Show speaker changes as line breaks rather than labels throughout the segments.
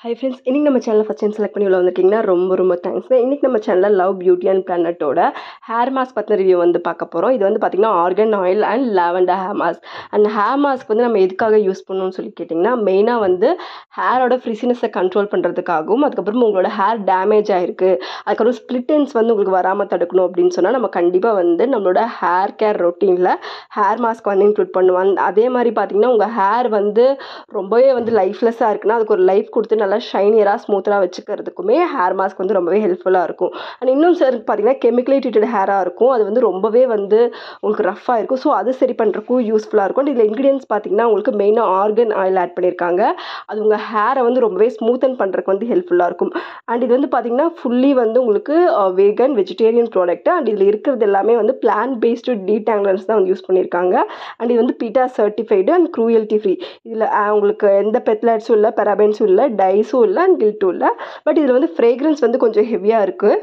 Hi friends, இன்றைக்கி நம்ம சேனலில் ஃபஸ்ட் டைம் செலக்ட் பண்ணி உள்ள வந்திருக்கீங்கன்னா ரொம்ப தேங்க்ஸ். இன்றைக்கி நம்ம சேனலில் லவ் பியூட்டி அண்ட் பிளானட்டோட ஹேர் மாஸ்க் பற்றின ரிவ்யூ பார்க்க போகிறோம். இது பார்த்திங்கன்னா argan oil and lavender hair mask. அந்த ஹேர் மாஸ்க் நம்ம எதுக்காக யூஸ் பண்ணணும்னு சொல்லி கேட்டிங்கன்னா, மெயினாக ஹேரோட ஃப்ரிசினஸை கண்ட்ரோல் பண்ணுறதுக்காகவும், அதுக்கப்புறம் உங்களோட ஹேர் டேமேஜ் ஆகிருக்கு, அதுக்கப்புறம் ஸ்ப்ளிட் எண்ட்ஸ் உங்களுக்கு வராமல் தடுக்கணும் அப்படின்னு சொன்னால் நம்ம கண்டிப்பாக நம்மளோட ஹேர் கேர் ரொட்டீனில் ஹேர் மாஸ்க் இன்க்ளூட் பண்ணுவோம். அதே மாதிரி பார்த்திங்கன்னா உங்கள் ஹேர் ரொம்பவே லைஃப்லெஸ்ஸாக இருக்குன்னா அதுக்கு ஒரு லைஃப் கொடுத்து நல்லா ஷைனியராக ஸ்மூத்தாக வச்சுக்கிறதுக்குமே ஹேர் மாஸ்க் ரொம்பவே ஹெல்ப்ஃபுல்லாக இருக்கும். அண்ட் இன்னும் சார் பார்த்தீங்கன்னா கெமிக்கலி ட்ரீட்டட் ஹேராக இருக்கும். அது ரொம்பவே உங்களுக்கு ரஃப்பாக இருக்கும். ஸோ அது சரி பண்ணுறதுக்கும் யூஸ்ஃபுல்லாக இருக்கும். அண்ட் இதில் இன்க்ரீடியன்ஸ் பார்த்தீங்கன்னா உங்களுக்கு மெயினாக ஆர்கன் ஆயில் ஆட் பண்ணியிருக்காங்க. அது உங்கள் ஹேரை ரொம்பவே ஸ்மூத்தன் பண்ணுறதுக்கு ஹெல்ப்ஃபுல்லாக இருக்கும். அண்ட் இது பார்த்தீங்கன்னா ஃபுல்லி உங்களுக்கு வேகன் வெஜிடேரியன் ப்ராடக்ட். அண்ட் இதில் இருக்கிறது எல்லாமே பிளான்ட் பேஸ்டு டீடாங்கிலர்ஸ் தான் யூஸ் பண்ணியிருக்காங்க. அண்ட் இது beta certified and cruelty free. இதில் உங்களுக்கு எந்த பெட்லைட்ஸும் இல்லை, பெராபென்ஸும் இல்லை, டைஸும் இல்லை அண்ட் கில்ட்டும் இல்லை. பட் இதில் ஃப்ரேக்ரன்ஸ் கொஞ்சம் ஹெவியாக இருக்குது.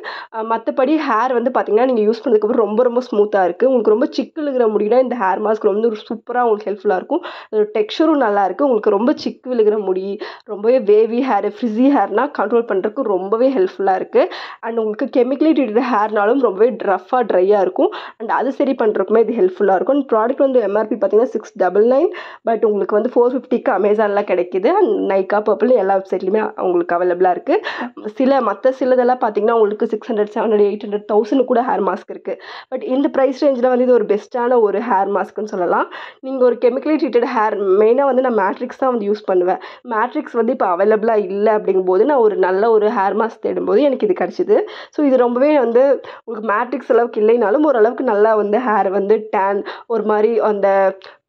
மற்றபடி ஹேர் பார்த்தீங்கன்னா நீங்கள் யூஸ் பண்ணதுக்கப்புறம் ரொம்ப ஸ்மூத்தாக இருக்குது. உங்களுக்கு ரொம்ப சிக்கிழுகிற முடினா இந்த ஹேர் மாஸ்க் ஒரு சூப்பராக உங்களுக்கு ஹெல்ப்ஃபுல்லாக இருக்கும். அதோட டெக்ஸ்சரும் நல்லா இருக்குது. உங்களுக்கு ரொம்ப சிக்கு விழுகிற முடி, ரொம்பவே வேவி ஹேர், ஃப்ரிஸி ஹேர்னால் கண்ட்ரோல் பண்ணுறதுக்கு ரொம்பவே ஹெல்ப்ஃபுல்லாக இருக்குது. அண்ட் உங்களுக்கு கெமிக்கலி ட்ரீட்டட் ஹேர்னாலும் ரொம்பவே ரஃப்பாக ட்ரையாக இருக்கும். அண்ட் அது சரி பண்ணுறதுக்குமே இது ஹெல்ப்ஃபுல்லாக இருக்கும். அண்ட் ப்ராடக்ட் எம்ஆர்பி பார்த்தீங்கன்னா 699. பட் உங்களுக்கு 450க்கு அமேசானில் கிடைக்கிது. அண்ட் நைக்கா, பர்பிள் எல்லா வெப்சைட்லையுமே உங்களுக்கு அவைலபிளாக இருக்குது. மற்ற சிலதெல்லாம் பார்த்தீங்கன்னா உங்களுக்கு 600, 700, 800, 1000 கூட ஹேர் மாஸ்க் இருக்குது. பட் இந்த ப்ரைஸ் ரேஞ்சில் இது ஒரு பெஸ்ட்டான ஒரு ஹேர் மாஸ்க்குன்னு சொல்லலாம். நீங்கள் ஒரு கெமிக்கலி ட்ரீட்டட் ஹேர் மெயினாக நான் மேட்ரிக்ஸ் தான் யூஸ் பண்ணுவேன். மேட்ரிக்ஸ் இப்போ அவைலபிளாக இல்லை அப்படிங்கும்போது நான் ஒரு நல்ல ஒரு ஹேர் மாஸ்க் தேடும்போது எனக்கு இது கிடச்சிது. ஸோ இது ரொம்பவே உங்களுக்கு மேட்ரிக்ஸ் அளவுக்கு இல்லைனாலும் ஓரளவுக்கு நல்லா ஹேர் டேன் ஒரு மாதிரி அந்த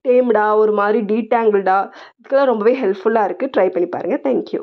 டேம்டா ஒரு மாதிரி டீடாங்கிள்டா இதுக்கெல்லாம் ரொம்பவே ஹெல்ப்ஃபுல்லாக இருக்குது. ட்ரை பண்ணி பாருங்கள். தேங்க்யூ.